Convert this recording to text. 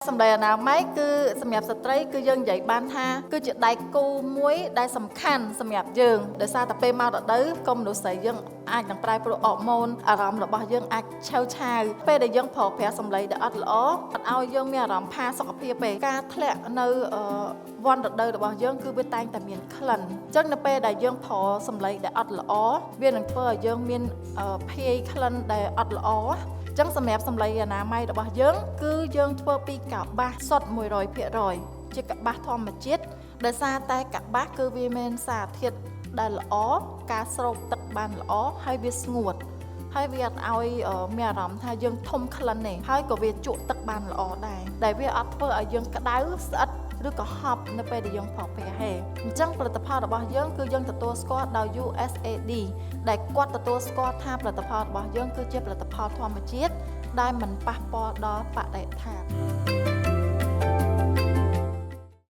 សម្ដីអនាម័យគឺសម្រាប់ស្ត្រីគឺយើងនិយាយបានថាគឺជាដៃគូមួយដែលសំខាន់សម្រាប់យើងដោយសារតែពេលមករដូវក៏មនុស្សស្រីយើងអាចនឹងប្រែប្រួលអរម៉ូនអារម្មណ៍របស់យើងអាចឆៅឆាវពេលដែលយើងប្រើប្រាស់សម្ដីដែលអត់ល្អអត់ឲ្យយើងមានអារម្មណ៍ផាសុខភាពទេការធ្លាក់នៅវ័នរដូវរបស់យើងគឺវាតែងតែមានក្លិនអញ្ចឹងនៅពេលដែលយើងប្រើសម្ដីដែលអត់ល្អវានឹងធ្វើឲ្យយើងមានភាយក្លិនដែលអត់ល្អចឹងសម្រាប់សម្លេងអនាម័យរបស់យើងគឺយើងធ្វើពីកប្បាសសុទ្ធ 100% ជាកប្បាសធម្មជាតិដោយសារតែកប្បាសគឺវាមានសារធាតុដែលល្អការស្រូបទឹកបានល្អហើយវាស្ងួតហើយវាអត់ឲ្យមានអារម្មណ៍ថាយើងធំក្លិនទេហើយក៏វាជក់ទឹកបានល្អដែរដែលវាអត់ធ្វើឲ្យយើងក្តៅស្អិតឬក៏ហប់នៅពេលដែលយើងប្រើប្រាស់ហេអញ្ចឹងផលិតផលរបស់យើងគឺយើងទទួលស្គាល់ដោយ USAID ដែលគាត់ទទួលស្គាល់ថាផលិតផលរបស់យើងគឺជាផលិតផលធម្មជាតិដែលមិនប៉ះពាល់ដល់បរិស្ថាន